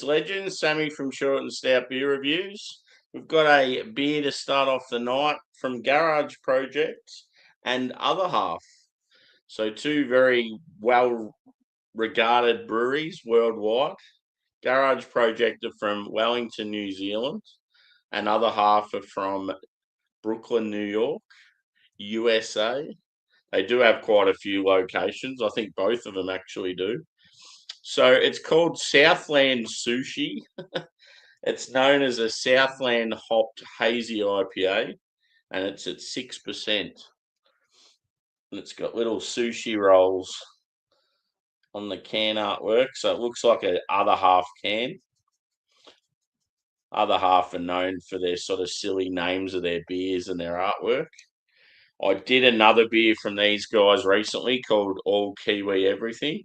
Cheers, legends. Sammy from Short and Stout Beer Reviews. We've got a beer to start off the night from Garage Project and Other Half. So two very well regarded breweries worldwide. Garage Project are from Wellington, New Zealand, and Other Half are from Brooklyn, New York, USA. They do have quite a few locations. I think both of them actually do. So it's called Southland Sushi. It's known as a Southland hopped hazy IPA, and it's at 6%. And it's got little sushi rolls on the can artwork, so it looks like a Other Half can. Other Half are known for their sort of silly names of their beers and their artwork. I did another beer from these guys recently called All Kiwi Everything.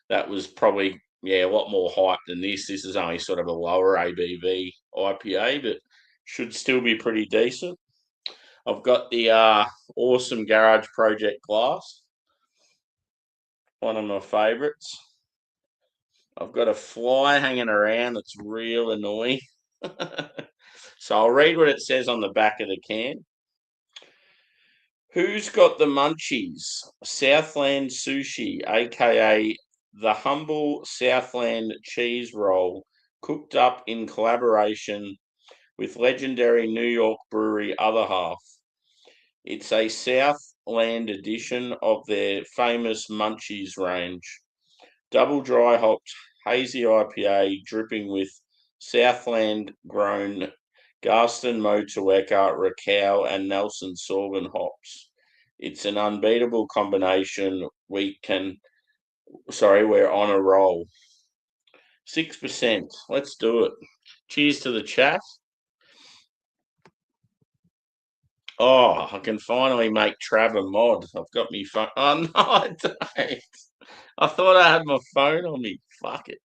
That was probably a lot more hype than this. This is only sort of a lower ABV IPA, but should still be pretty decent. I've got the awesome Garage Project glass, one of my favourites. I've got a fly hanging around that's real annoying. So I'll read what it says on the back of the can. Who's got the munchies? Southland Sushi, aka the humble Southland cheese roll, cooked up in collaboration with legendary New York brewery Other Half. It's a Southland edition of their famous Munchies range. Double dry hopped hazy IPA dripping with Southland grown Garston Motueka, Raquel, and Nelson Sorghum hops. It's an unbeatable combination. We're on a roll. 6%. Let's do it. Cheers to the chat. Oh, I can finally make Trav a mod. I've got me phone. Oh, no, I don't. I thought I had my phone on me. Fuck it.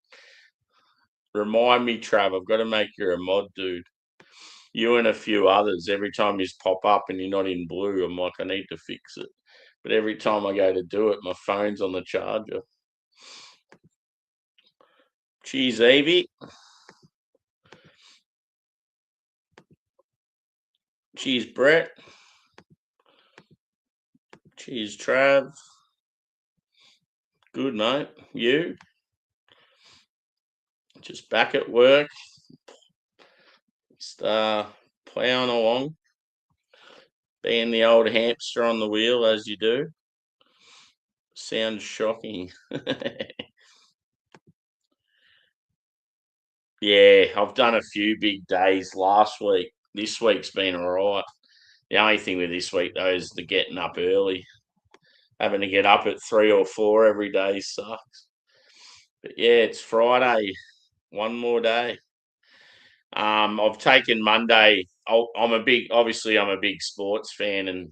Remind me, Trav, I've got to make you a mod, dude. You and a few others. Every time you pop up and you're not in blue, I'm like, I need to fix it. But every time I go to do it, my phone's on the charger. Cheers, Evie. Cheers, Brett. Cheers, Trav. Good, mate. You? Just back at work. Just plowing along. Being the old hamster on the wheel, as you do. Sounds shocking. Yeah, I've done a few big days last week. This week's been all right. The only thing with this week, though, is the getting up early. Having to get up at 3 or 4 every day sucks. But yeah, it's Friday. One more day. I've taken Monday. I'm a big sports fan, and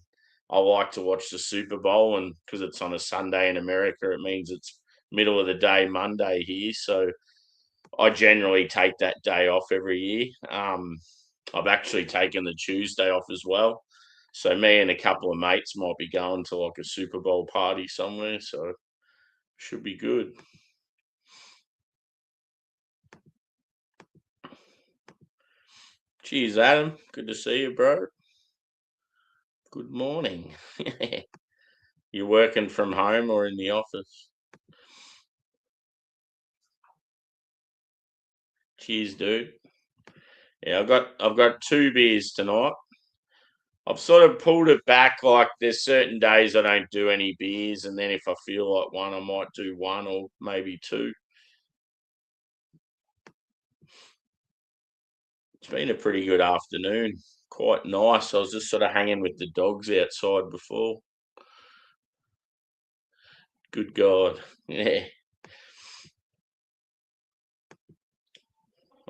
I like to watch the Super Bowl. And because it's on a Sunday in America, it means it's middle of the day Monday here. So I generally take that day off every year. I've actually taken the Tuesday off as well. So me and a couple of mates might be going to like a Super Bowl party somewhere. So should be good. Cheers, Adam. Good to see you, bro. Good morning. You working from home or in the office? Cheers, dude. Yeah, I've got 2 beers tonight. I've sort of pulled it back. Like there's certain days I don't do any beers, and then if I feel like one, I might do one or maybe 2. It's been a pretty good afternoon. Quite nice. I was just sort of hanging with the dogs outside before. Good God. Yeah.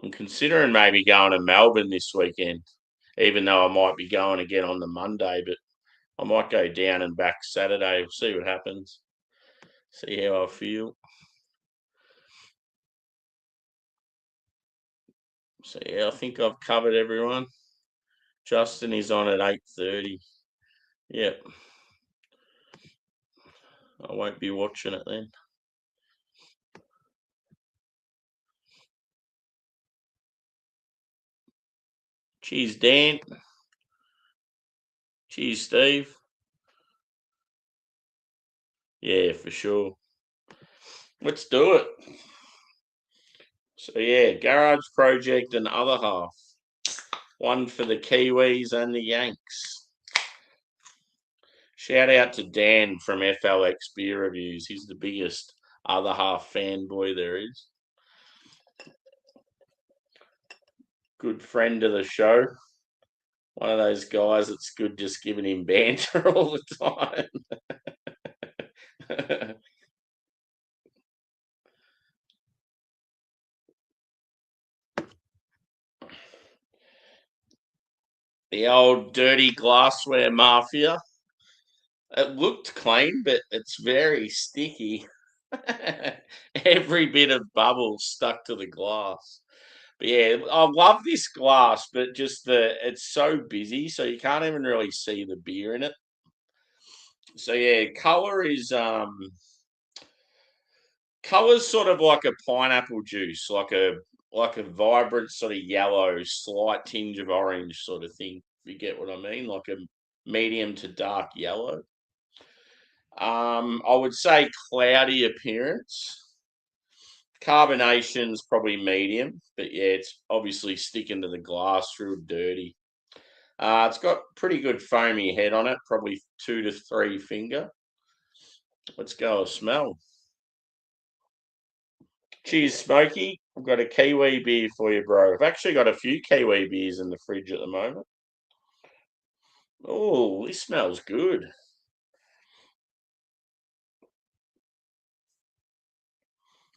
I'm considering maybe going to Melbourne this weekend, even though I might be going again on the Monday, but I might go down and back Saturday. We'll see what happens. See how I feel. So yeah, I think I've covered everyone. Justin is on at 8:30. Yep. I won't be watching it then. Cheers, Dan. Cheers, Steve. Yeah, for sure. Let's do it. So yeah, garage project and other half. One for the Kiwis and the Yanks. Shout out to Dan from FLX Beer Reviews. He's the biggest other half fanboy there is. Good friend of the show. One of those guys that's good just giving him banter all the time. The old dirty glassware mafia. It looked clean, but it's very sticky. Every bit of bubble stuck to the glass. But yeah, I love this glass, but just it's so busy, so you can't even really see the beer in it. So yeah, color's sort of like a pineapple juice, like a vibrant sort of yellow, slight tinge of orange sort of thing. If you get what I mean, like a medium to dark yellow. I would say cloudy appearance. Carbonation's probably medium, but yeah, it's obviously sticking to the glass real dirty. It's got pretty good foamy head on it, probably 2 to 3 finger. Let's go a smell. Cheers, Smokey. I've got a Kiwi beer for you, bro. I've actually got a few Kiwi beers in the fridge at the moment. Oh, this smells good.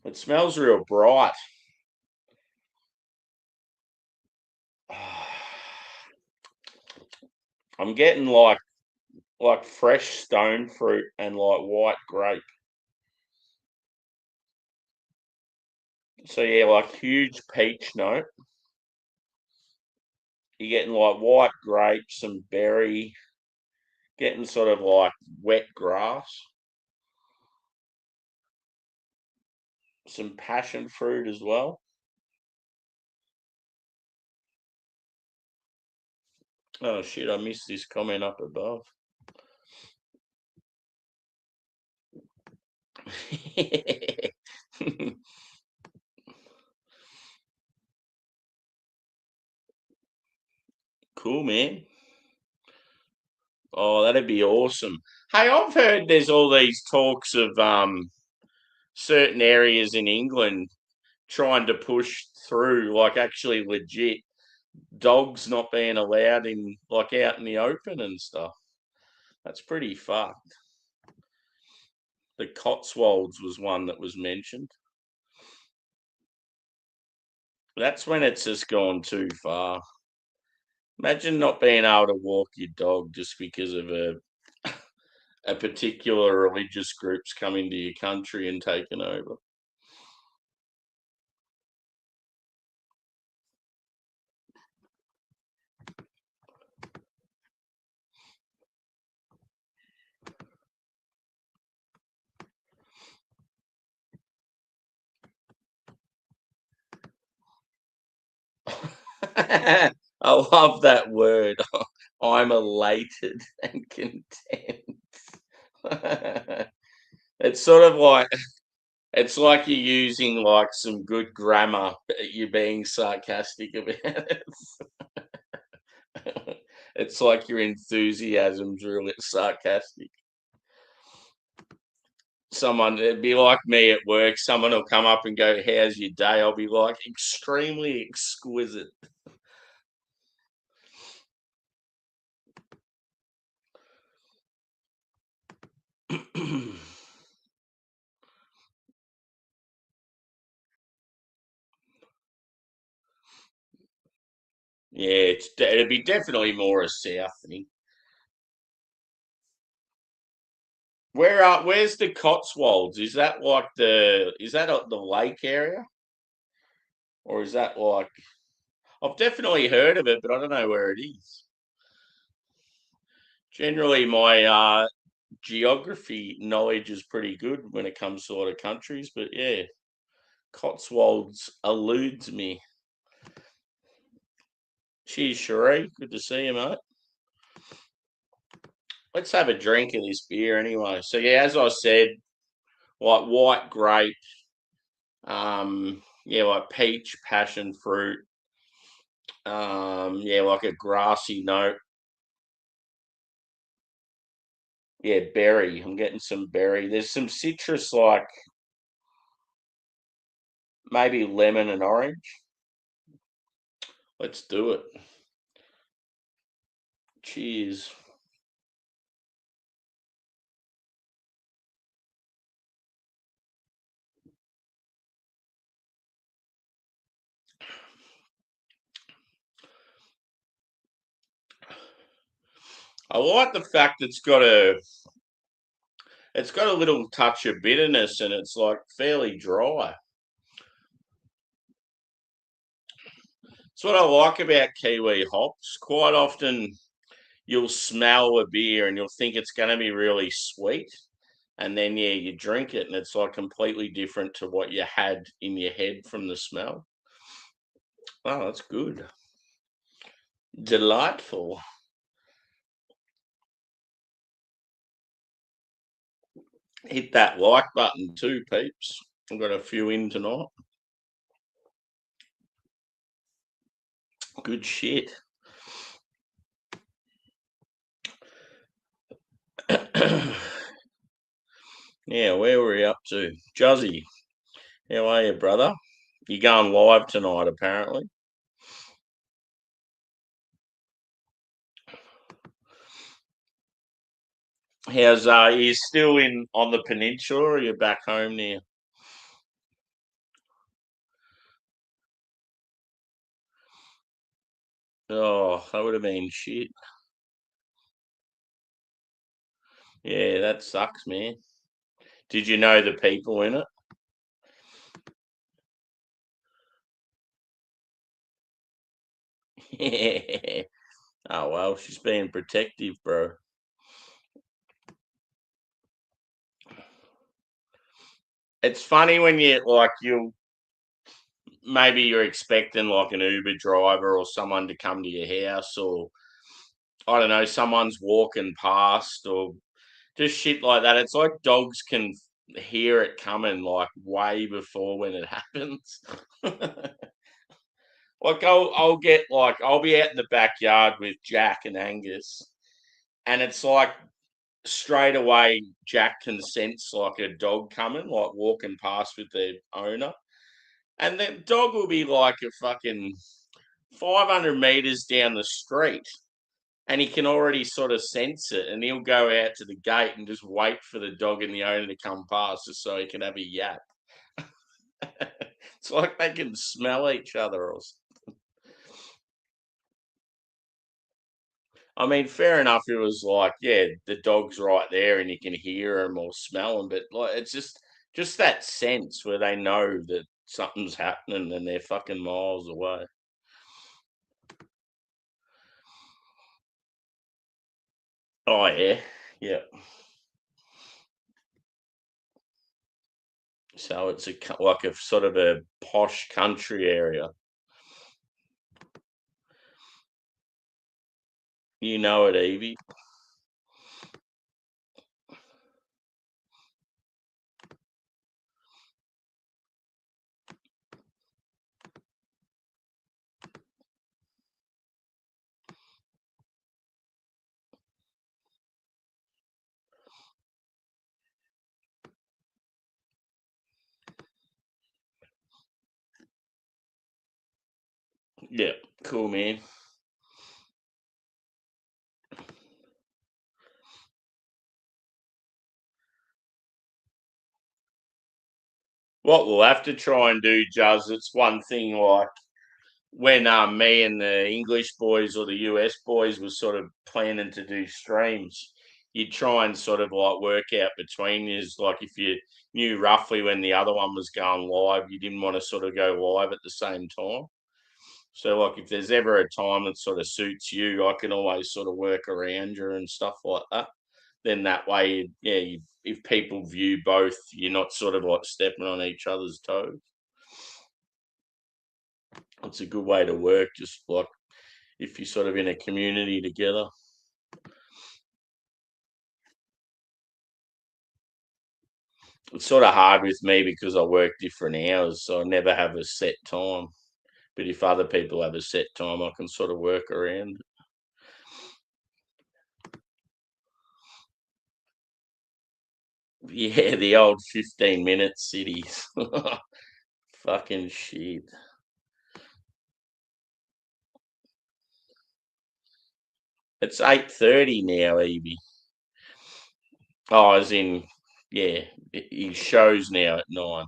It smells real bright. I'm getting like fresh stone fruit and like white grape. So yeah, like huge peach note. You're getting like white grape, some berry, getting sort of like wet grass, some passion fruit as well. Oh shit, I missed this comment up above. Cool, man. Oh, that'd be awesome. Hey, I've heard there's all these talks of certain areas in England trying to push through, like actually legit dogs not being allowed in, like out in the open and stuff. That's pretty fucked. The Cotswolds was one that was mentioned. That's when it's just gone too far. Imagine not being able to walk your dog just because of a particular religious group's coming to your country and taking over. I love that word. I'm elated and content. It's sort of like it's like you're using like some good grammar, but you're being sarcastic about it. It's like your enthusiasm's really sarcastic. It'd be like me at work. Someone will come up and go, "How's your day?" I'll be like, "Extremely exquisite." Yeah, it'd be definitely more a south thing. Where's the Cotswolds? Is that like the lake area, or is that like I've definitely heard of it, but I don't know where it is. Generally, my geography knowledge is pretty good when it comes to a lot of countries, but yeah, Cotswolds eludes me. Cheers, Cherie. Good to see you, mate. Let's have a drink of this beer anyway. So yeah, as I said, like white grape, yeah, like peach, passion fruit, yeah, like a grassy note. Yeah, berry. I'm getting some berry. There's some citrus, like maybe lemon and orange. Let's do it. Cheers. I like the fact it's got a little touch of bitterness and it's like fairly dry. It's what I like about Kiwi hops. Quite often you'll smell a beer and you'll think it's going to be really sweet. And then, yeah, you drink it and it's like completely different to what you had in your head from the smell. Oh, that's good. Delightful. Hit that like button too, peeps. I've got a few in tonight. Good shit. Yeah, where were we up to? Juzzy, how are you, brother? You going live tonight, apparently. How's you still in on the peninsula or are you back home now? Oh, that would have been shit. Yeah, that sucks, man. Did you know the people in it? Oh well, she's being protective, bro. It's funny when you like you maybe you're expecting like an Uber driver or someone to come to your house or I don't know, someone's walking past or just shit like that. It's like dogs can hear it coming like way before when it happens. Like I'll get like I'll be out in the backyard with Jack and Angus, and it's like straight away Jack can sense like a dog coming, like walking past with their owner, and the dog will be like a fucking 500 meters down the street, and he can already sort of sense it, and he'll go out to the gate and just wait for the dog and the owner to come past, just so he can have a yap. It's like they can smell each other or I mean, fair enough. It was like, yeah, the dog's right there, and you can hear them or smell them. But like, it's just that sense where they know that something's happening, and they're fucking miles away. Oh yeah, yeah. So it's like a sort of a posh country area. You know it, Evie. Yeah, cool, man. What we'll have to try and do, Juz, it's one thing like when me and the English boys or the US boys were sort of planning to do streams, you'd try and sort of like work out between you, like if you knew roughly when the other one was going live, you didn't want to sort of go live at the same time. So like if there's ever a time that sort of suits you, I can always sort of work around you and stuff like that. Then that way, yeah, if people view both, you're not sort of like stepping on each other's toes. It's a good way to work, just like if you're sort of in a community together. It's sort of hard with me because I work different hours, so I never have a set time. But if other people have a set time, I can sort of work around. Yeah, the old 15-minute cities. Fucking shit. It's 8:30 now, Evie. Oh, as in, yeah, his show's now at 9.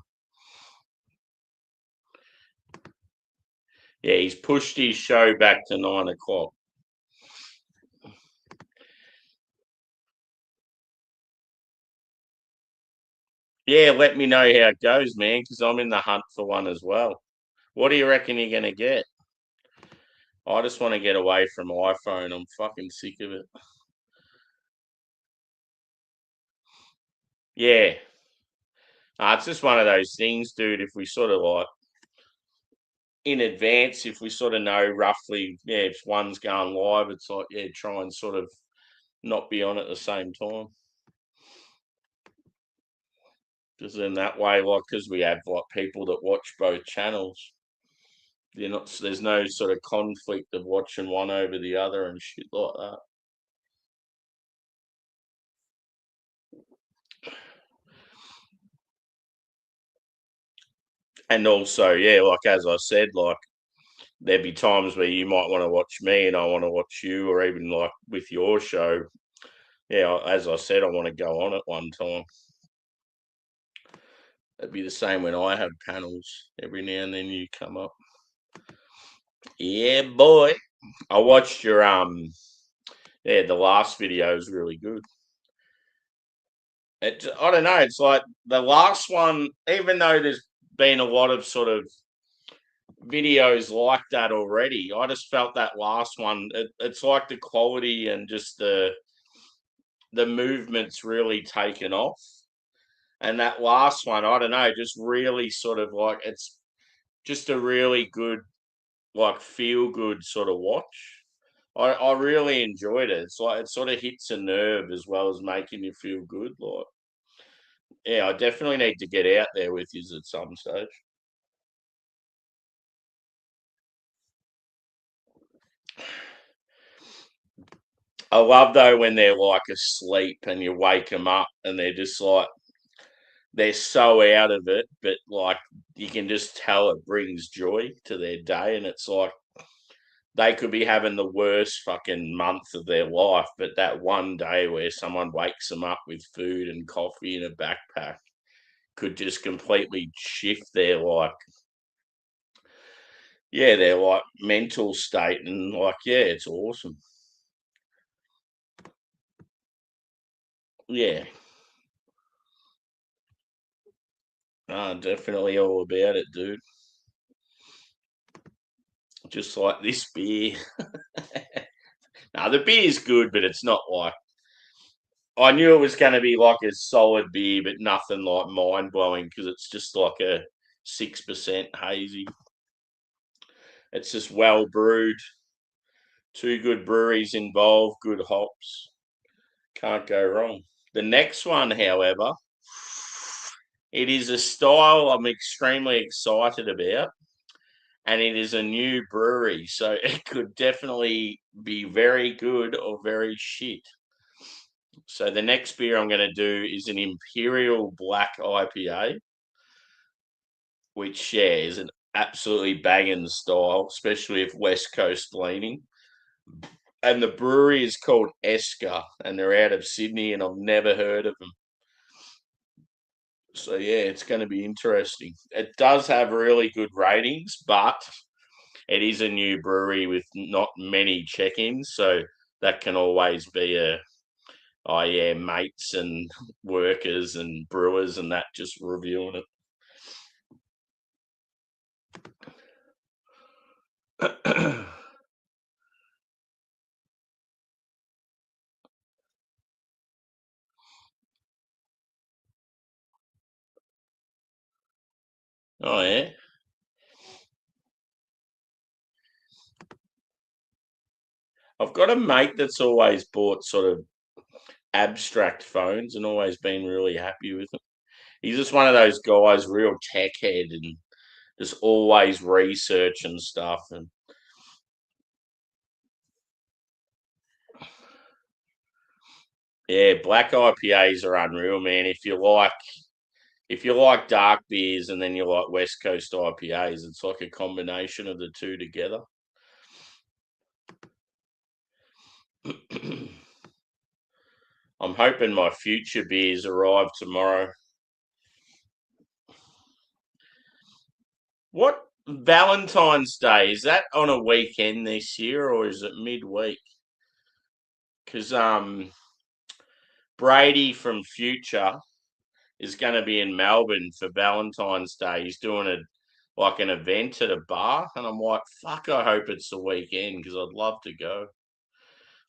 Yeah, he's pushed his show back to 9 o'clock. Yeah, let me know how it goes, man, because I'm in the hunt for one as well. What do you reckon you're going to get? I just want to get away from iPhone. I'm fucking sick of it. Yeah. It's just one of those things, dude. If we sort of like in advance, if we sort of know roughly, yeah, if one's going live, it's like, yeah, try and sort of not be on at the same time. Because in that way, like, because we have like people that watch both channels, they're not. There's no sort of conflict of watching one over the other and shit like that. And also, yeah, like as I said, like there'd be times where you might want to watch me and I want to watch you, or even like with your show. Yeah, as I said, I want to go on at one time. It'd be the same when I have panels. Every now and then you come up. Yeah, boy. I watched your yeah, the last video is really good. I don't know, it's like the last one, even though there's been a lot of sort of videos like that already, I just felt that last one, it's like the quality and just the movement's really taken off. And that last one, I don't know, just really sort of like it's just a really good, like feel good sort of watch. I really enjoyed it. It's like it sort of hits a nerve as well as making you feel good. Like, yeah, I definitely need to get out there with you at some stage. I love though when they're like asleep and you wake them up and they're just like they're so out of it, but like you can just tell it brings joy to their day, and it's like they could be having the worst fucking month of their life, but that one day where someone wakes them up with food and coffee in a backpack could just completely shift their like, yeah, their like mental state, and like, yeah, it's awesome. Yeah, definitely all about it, dude. Just like this beer. Now the beer's good, but it's not like I knew it was going to be like a solid beer, but nothing like mind blowing because it's just like a 6% hazy. It's just well brewed. Two good breweries involved, good hops. Can't go wrong. The next one, however, it is a style I'm extremely excited about, and it is a new brewery. So it could definitely be very good or very shit. So the next beer I'm going to do is an Imperial Black IPA, which, yeah, is an absolutely banging style, especially if West Coast leaning. And the brewery is called Esker, and they're out of Sydney, and I've never heard of them. So yeah, it's going to be interesting. It does have really good ratings, but it is a new brewery with not many check-ins, so that can always be a oh yeah, mates and workers and brewers and that just reviewing it. Oh yeah. I've got a mate that's always bought sort of abstract phones and always been really happy with them. He's just one of those guys, real tech head, and just always research and stuff. And yeah, black IPAs are unreal, man. If you like dark beers and then you like West Coast IPAs, it's like a combination of the two together. I'm hoping my future beers arrive tomorrow. What Valentine's Day, is that on a weekend this year or is it midweek? Because Brady from Future is going to be in Melbourne for Valentine's Day. He's doing an event at a bar, and I'm like, fuck, I hope it's the weekend because I'd love to go.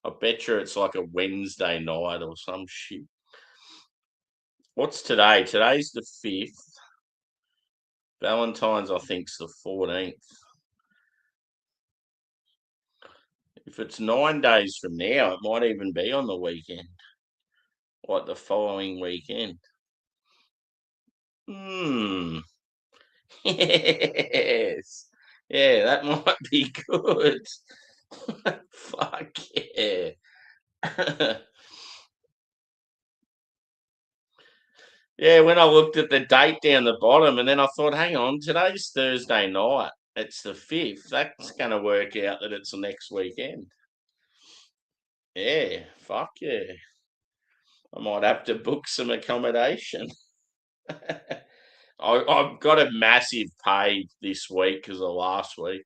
I bet you it's like a Wednesday night or some shit. What's today? Today's the 5th. Valentine's, I think's the 14th. If it's 9 days from now, it might even be on the weekend, like the following weekend. Yes. Yeah, that might be good. Fuck yeah. Yeah, when I looked at the date down the bottom, and then I thought, hang on, today's Thursday night. It's the 5th. That's going to work out that it's the next weekend. Yeah, fuck yeah. I might have to book some accommodation. I've got a massive pay this week because of last week.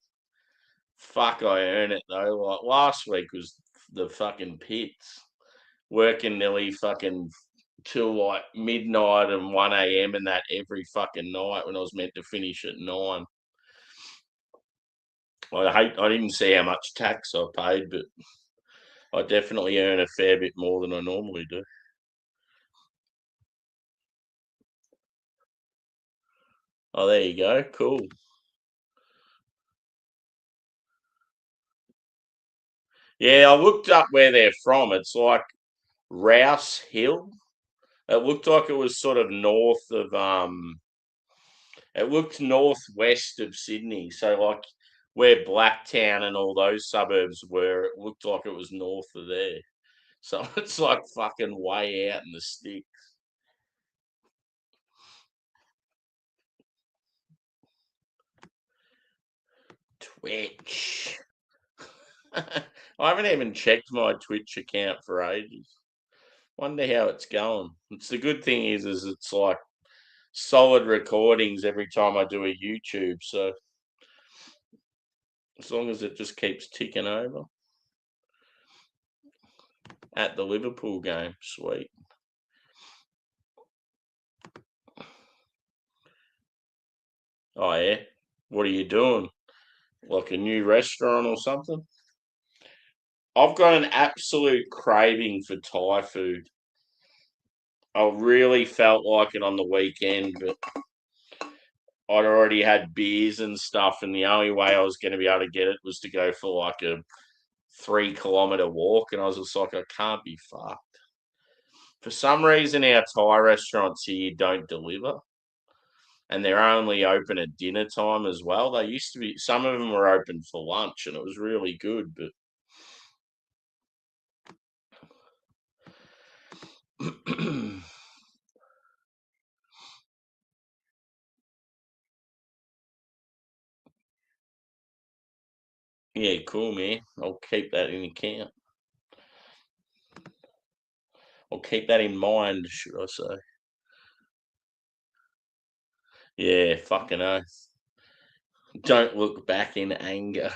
Fuck, I earn it though. Like last week was the fucking pits. Working nearly fucking till like midnight and 1 a.m. and that every fucking night when I was meant to finish at 9. I didn't see how much tax I paid, but I definitely earn a fair bit more than I normally do. Oh, there you go. Cool. Yeah, I looked up where they're from. It's like Rouse Hill. It looked like it was sort of north of it looked northwest of Sydney. So like where Blacktown and all those suburbs were, it looked like it was north of there. So it's like fucking way out in the sticks. Twitch. I haven't even checked my Twitch account for ages. Wonder how it's going. It's the good thing is it's like solid recordings every time I do a YouTube. So as long as it just keeps ticking over at the Liverpool game, sweet. Oh yeah, what are you doing? Like a new restaurant or something? I've got an absolute craving for Thai food. I really felt like it on the weekend, but I'd already had beers and stuff, and the only way I was going to be able to get it was to go for like a 3 kilometer walk, and I was just like, I can't be fucked. For some reason, our Thai restaurants here don't deliver, and they're only open at dinner time as well. They used to be, some of them were open for lunch, and it was really good, but yeah, cool, man. I'll keep that in account. I'll keep that in mind, should I say. Yeah, fucking oath. Don't look back in anger.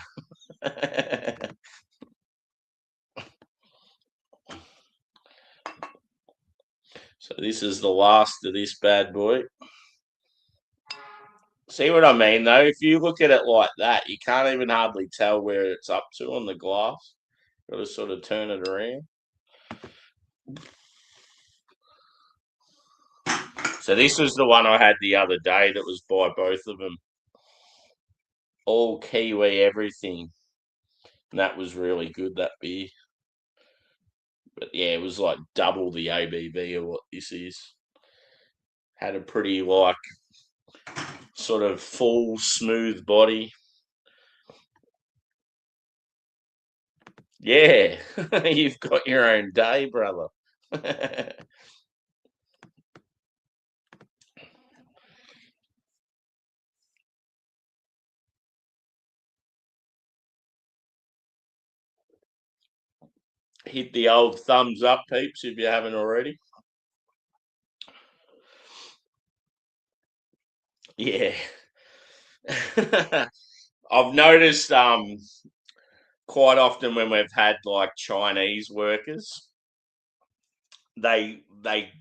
So this is the last of this bad boy. See what I mean, though? If you look at it like that, you can't even hardly tell where it's up to on the glass. Got to sort of turn it around. So this was the one I had the other day that was by both of them. All Kiwi everything. And that was really good, that beer. But yeah, it was like double the ABV of what this is. Had a pretty like sort of full, smooth body. Yeah, you've got your own day, brother. Hit the old thumbs up, peeps, if you haven't already. Yeah. I've noticed quite often when we've had like Chinese workers, they they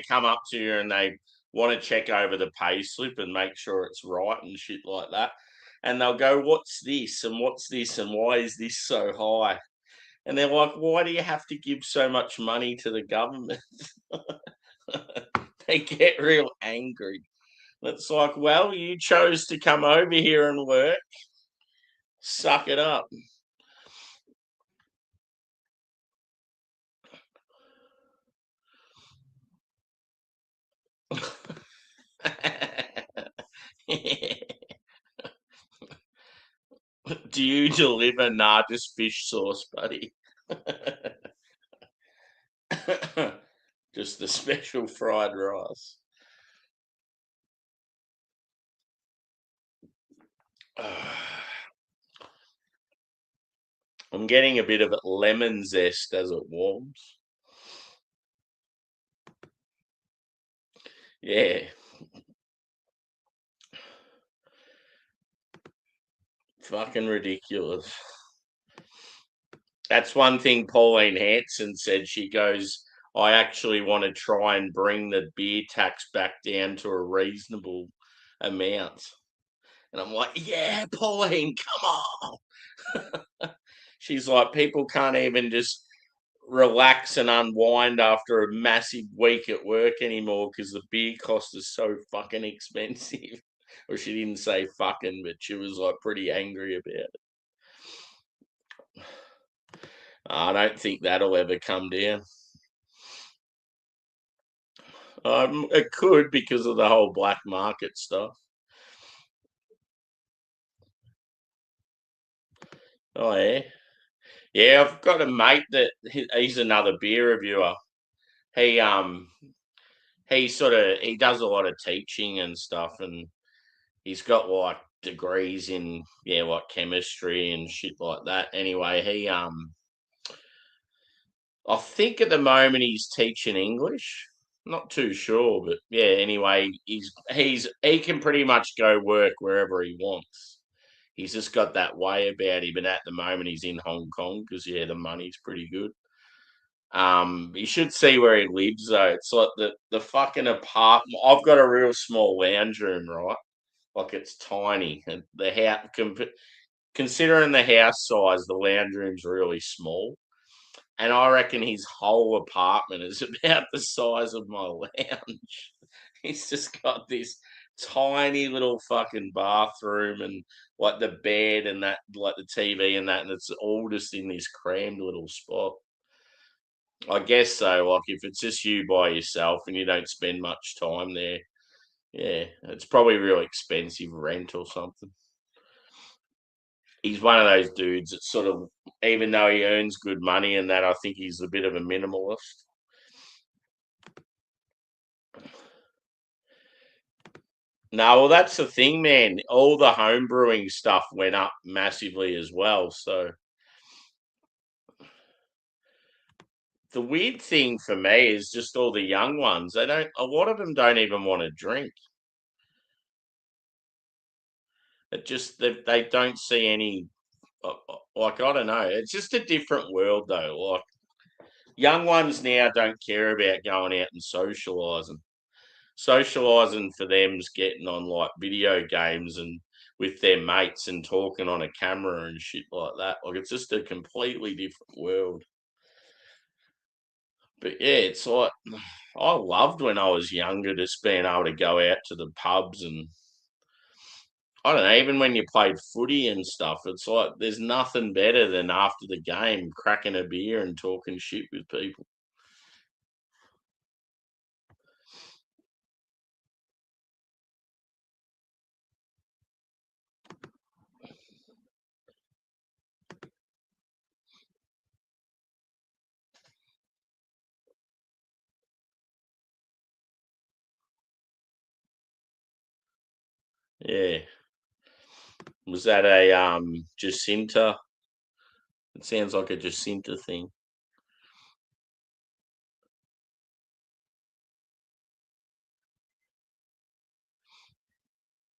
come up to you and they want to check over the pay slip and make sure it's right and shit like that. And they'll go, "What's this? And what's this? And why is this so high?" And they're like, "Why do you have to give so much money to the government?" They get real angry. It's like, well, you chose to come over here and work. Suck it up. Do you deliver Nardis fish sauce, buddy? Just the special fried rice. I'm getting a bit of lemon zest as it warms. Yeah, fucking ridiculous. That's one thing Pauline Hanson said. She goes, I actually want to try and bring the beer tax back down to a reasonable amount. And I'm like, yeah, Pauline, come on. She's like, people can't even just relax and unwind after a massive week at work anymore because the beer cost is so fucking expensive. Or she didn't say fucking, but she was like pretty angry about it. I don't think that'll ever come down. It could because of the whole black market stuff. Oh yeah, yeah. I've got a mate that he's another beer reviewer. He he does a lot of teaching and stuff, and he's got like degrees in like chemistry and shit like that. Anyway, I think at the moment he's teaching English. Not too sure, but yeah. Anyway, he can pretty much go work wherever he wants. He's just got that way about him, and at the moment he's in Hong Kong because the money's pretty good. You should see where he lives though. It's like the fucking apartment. I've got a real small lounge room, right? Like it's tiny, and the house, considering the house size, the lounge room's really small. And I reckon his whole apartment is about the size of my lounge. He's just got this tiny little fucking bathroom and like the bed and that, like the TV and that, and it's all just in this crammed little spot. I guess so. Like if it's just you by yourself and you don't spend much time there, yeah, it's probably real expensive rent or something. He's one of those dudes that sort of, even though he earns good money and that, I think he's a bit of a minimalist. No, well, that's the thing, man. All the home brewing stuff went up massively as well. So the weird thing for me is just all the young ones. A lot of them don't even want to drink. They don't see any, like, I don't know. It's just a different world, though. Like, young ones now don't care about going out and socializing. Socializing for them is getting on like video games and with their mates and talking on a camera and shit like that. Like it's just a completely different world. But yeah, it's like I loved when I was younger just being able to go out to the pubs and I don't know, even when you played footy and stuff, it's like there's nothing better than after the game cracking a beer and talking shit with people. Yeah. Was that a Jacinta? It sounds like a Jacinta thing.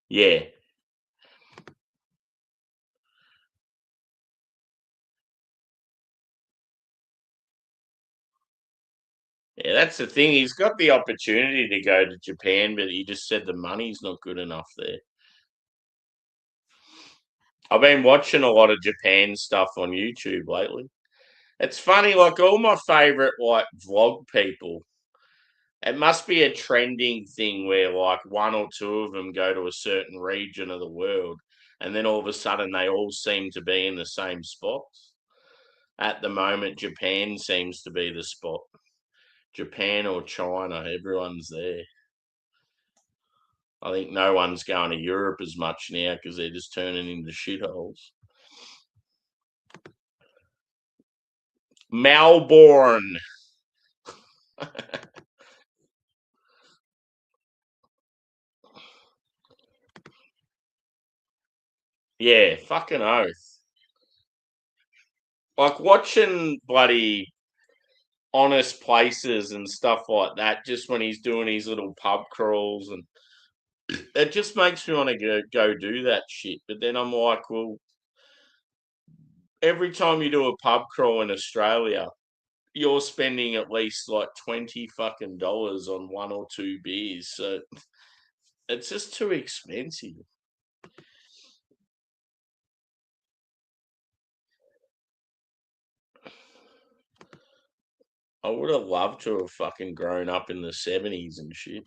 Yeah. Yeah, that's the thing. He's got the opportunity to go to Japan, but he just said the money's not good enough there. I've been watching a lot of Japan stuff on YouTube lately. It's funny, like all my favorite like vlog people, it must be a trending thing where like one or two of them go to a certain region of the world, and then all of a sudden they all seem to be in the same spots. At the moment, Japan seems to be the spot. Japan or China, everyone's there. I think no one's going to Europe as much now because they're just turning into shitholes. Melbourne. Yeah, fucking oath. Like watching bloody honest places and stuff like that, just when he's doing his little pub crawls, and it just makes me want to go do that shit. But then I'm like, well, every time you do a pub crawl in Australia, you're spending at least like $20 on one or two beers. So it's just too expensive. I would have loved to have fucking grown up in the 70s and shit.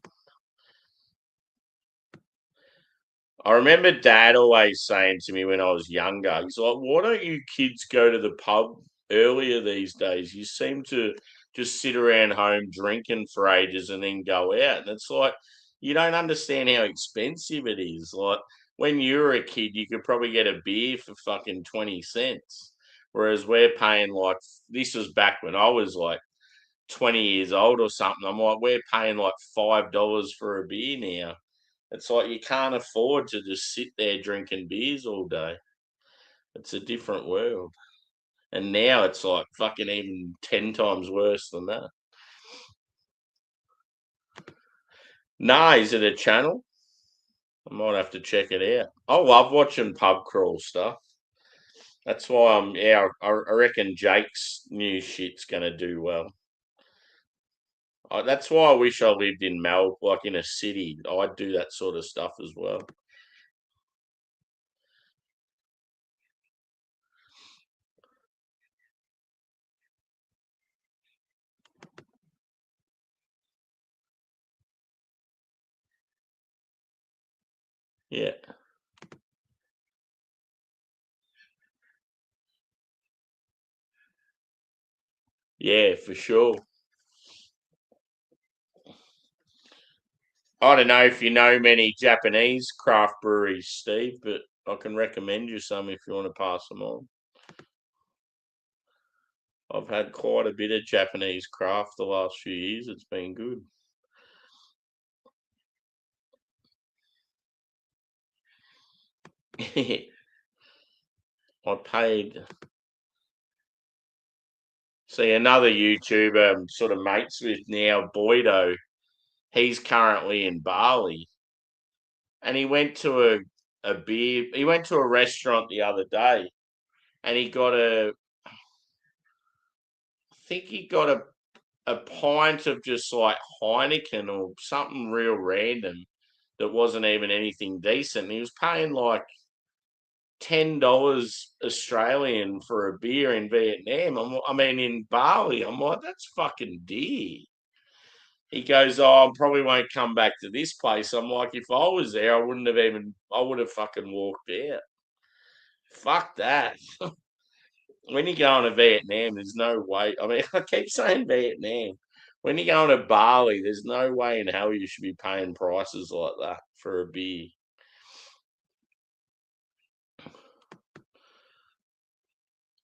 I remember Dad always saying to me when I was younger, he's like, "Why don't you kids go to the pub earlier these days? You seem to just sit around home drinking for ages and then go out." And it's like, you don't understand how expensive it is. Like, when you were a kid, you could probably get a beer for fucking 20 cents. Whereas we're paying like, this was back when I was like 20 years old or something. I'm like, we're paying like $5 for a beer now. It's like you can't afford to just sit there drinking beers all day. It's a different world. And now it's like fucking even 10 times worse than that. Nah, is it a channel? I might have to check it out. I love watching pub crawl stuff. That's why yeah, I reckon Jake's new shit's going to do well. That's why I wish I lived in Melbourne, like in a city. I'd do that sort of stuff as well. Yeah. Yeah, for sure. I don't know if you know many Japanese craft breweries, Steve, but I can recommend you some if you want to pass them on. I've had quite a bit of Japanese craft the last few years. It's been good. I paid. See, another YouTuber I'm sort of mates with now, Boydo, he's currently in Bali, and he went to he went to a restaurant the other day, and I think he got a pint of just like Heineken or something real random that wasn't even anything decent. He was paying like $10 Australian for a beer in Vietnam. I mean, in Bali. I'm like, that's fucking dear. He goes, "Oh, I probably won't come back to this place." I'm like, if I was there, I would have fucking walked out. Fuck that. When you go to Vietnam, there's no way. I mean, I keep saying Vietnam. When you go to Bali, there's no way in hell you should be paying prices like that for a beer.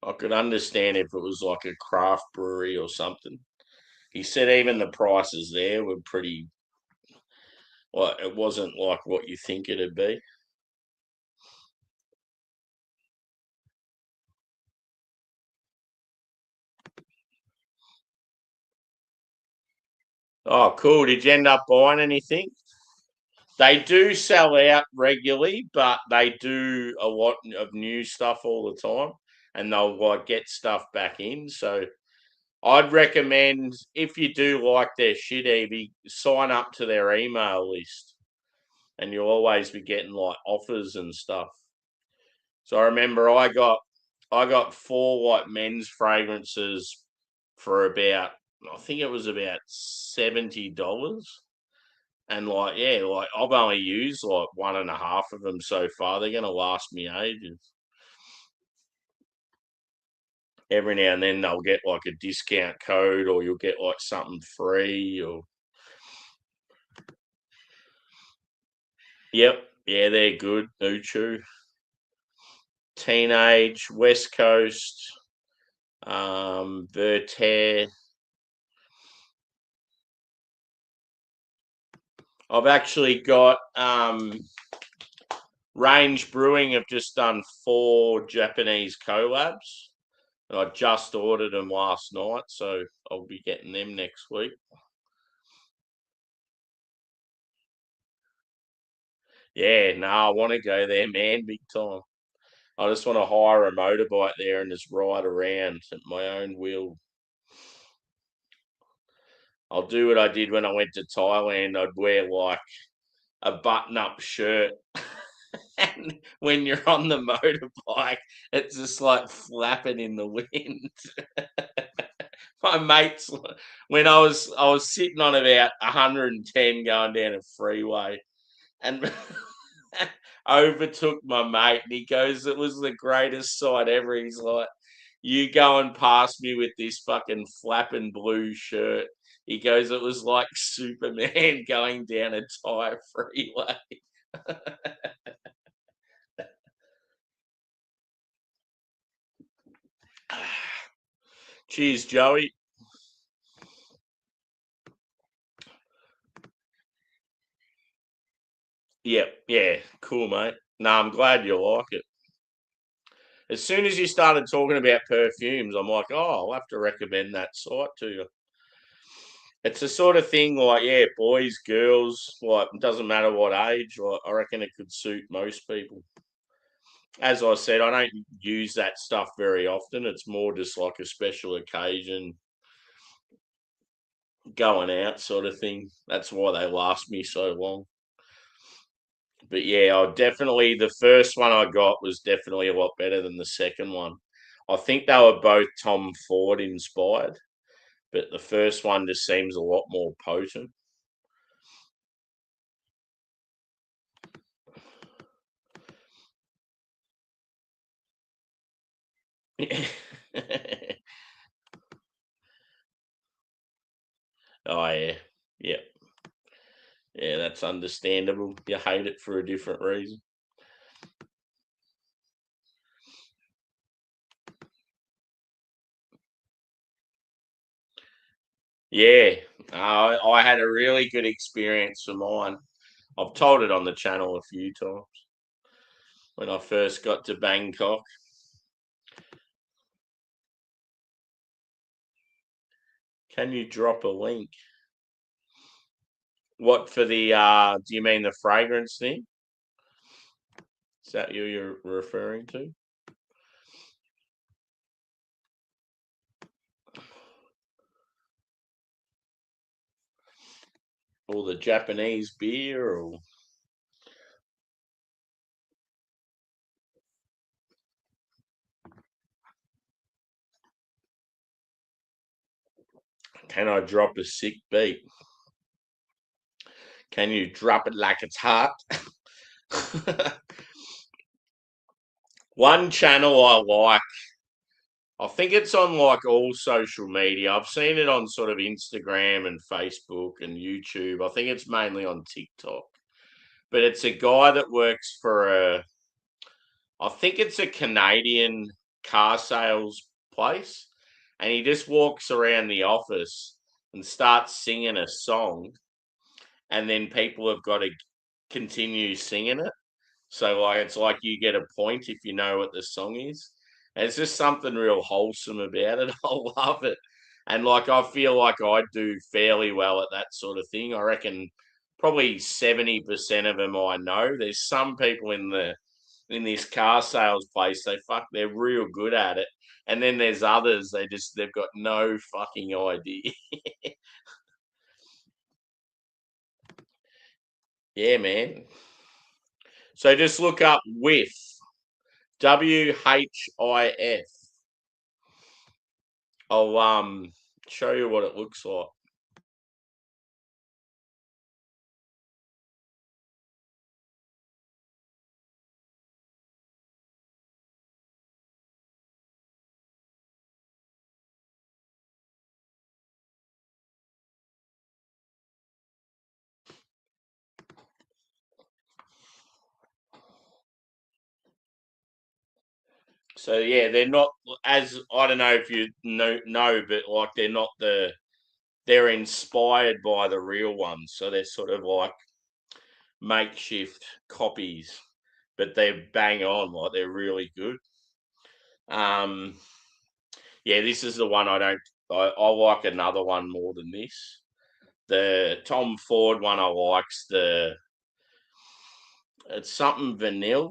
I could understand if it was like a craft brewery or something. He said even the prices there were pretty. Well, it wasn't like what you think it'd be. Oh, cool. Did you end up buying anything? They do sell out regularly, but they do a lot of new stuff all the time, and they'll like get stuff back in. So I'd recommend if you do like their shit, Evie, sign up to their email list, and you'll always be getting like offers and stuff. So I remember I got four like men's fragrances for about I think it was about $70. And like, yeah, like I've only used like one and a half of them so far. They're gonna last me ages. Every now and then they'll get like a discount code or you'll get like something free or yep, yeah, they're good. Uchu. Teenage, West Coast, Verter. I've actually got Range Brewing have just done 4 Japanese collabs. And I just ordered them last night, so I'll be getting them next week. Yeah, no, I want to go there, man, big time. I just want to hire a motorbike there and just ride around at my own will. I'll do what I did when I went to Thailand. I'd wear like a button-up shirt, and when you're on the motorbike, it's just like flapping in the wind. My mates, when I was sitting on about 110 going down a freeway, and overtook my mate, and he goes, "It was the greatest sight ever." He's like, "You going past me with this fucking flapping blue shirt." He goes, "It was like Superman going down a Thai freeway." Cheers, Joey. Yep, yeah, cool, mate. No, I'm glad you like it. As soon as you started talking about perfumes, I'm like, oh, I'll have to recommend that site to you. It's the sort of thing like, yeah, boys, girls, like, it doesn't matter what age. Like, I reckon it could suit most people. As I said, I don't use that stuff very often. It's more just like a special occasion, going out sort of thing. That's why they last me so long. But yeah, I definitely the first one I got was definitely a lot better than the second one. I think they were both Tom Ford inspired, but the first one just seems a lot more potent. Oh yeah, yeah, yeah. That's understandable. You hate it for a different reason. Yeah, I had a really good experience for mine. I've told it on the channel a few times. When I first got to Bangkok, can you drop a link? What for the? Do you mean the fragrance thing? Is that you're referring to? Or the Japanese beer? Or can I drop a sick beat? Can you drop it like it's hot? One channel I like, I think it's on like all social media. I've seen it on sort of Instagram and Facebook and YouTube. I think it's mainly on TikTok. But it's a guy that works for I think it's a Canadian car sales place. And he just walks around the office and starts singing a song. And then people have got to continue singing it. So like it's like you get a point if you know what the song is. And it's just something real wholesome about it. I love it. And like I feel like I do fairly well at that sort of thing. I reckon probably 70% of them I know. There's some people in this car sales place, they're real good at it. And then there's others, they've got no fucking idea. Yeah, man. So just look up WHIF. WHIF. I'll show you what it looks like. So yeah, they're not as I don't know if you know, but like they're inspired by the real ones. So they're sort of like makeshift copies, but they're bang on, like they're really good. Um yeah, this is the one I like another one more than this. The Tom Ford one I likes it's something vanilla.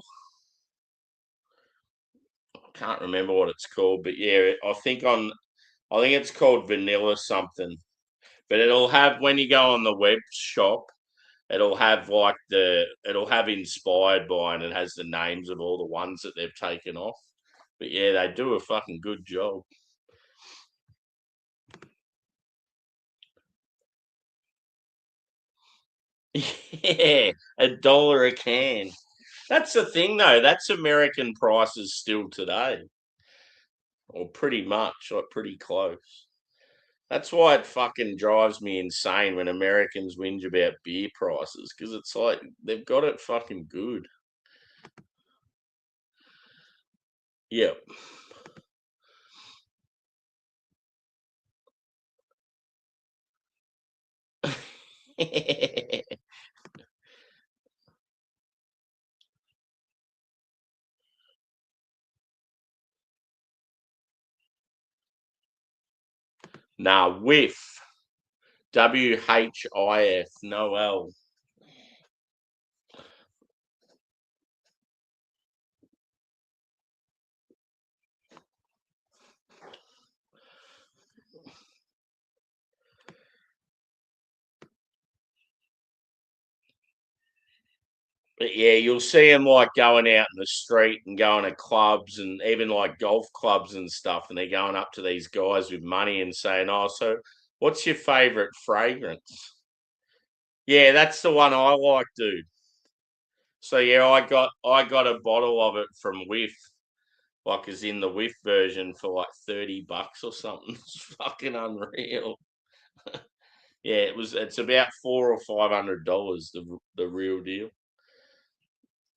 I can't remember what it's called, but yeah, I think it's called vanilla something. But it'll have when you go on the web shop, it'll have it'll have inspired by and it has the names of all the ones that they've taken off. But yeah, they do a fucking good job. Yeah, $1 a can. That's the thing though. That's American prices still today, or pretty much, or pretty close. That's why it fucking drives me insane when Americans whinge about beer prices because it's like they've got it fucking good. Yep. Nah, whiff. WHIF. No L. But yeah, you'll see them like going out in the street and going to clubs and even like golf clubs and stuff. And they're going up to these guys with money and saying, "Oh, so what's your favorite fragrance?" Yeah, that's the one I like, dude. So yeah, I got a bottle of it from Whiff, like is in the Whiff version for like $30 or something. It's fucking unreal. Yeah, it's about $400 or $500, the real deal.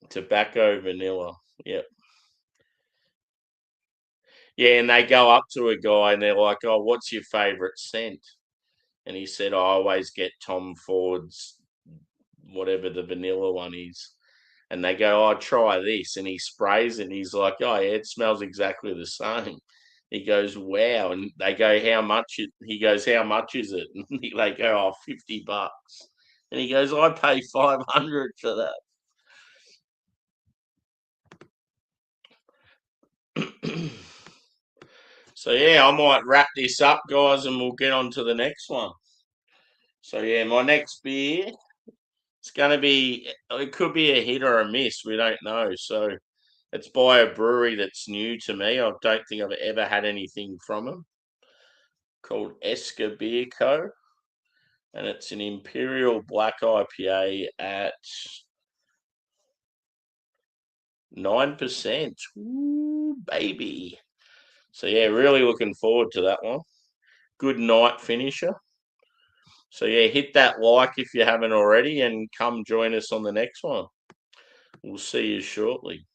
Tobacco vanilla. Yep. Yeah, and they go up to a guy and they're like, "Oh, what's your favorite scent?" And he said, "I always get Tom Ford's whatever the vanilla one is." And they go, "Oh, try this." And he sprays it and he's like, "Oh, yeah, it smells exactly the same." He goes, "Wow." And they go, "How much?" He goes, "How much is it?" And they go, "Oh, $50." And he goes, "I pay 500 for that." So yeah, I might wrap this up, guys, and we'll get on to the next one. So yeah, my next beer, it's gonna be it could be a hit or a miss, we don't know. So it's by a brewery that's new to me. I don't think I've ever had anything from them, called Esker Beer Co. and it's an Imperial Black IPA at 9%. Ooh, baby. So yeah, really looking forward to that one. Good night finisher. So yeah, hit that like if you haven't already, and come join us on the next one. We'll see you shortly.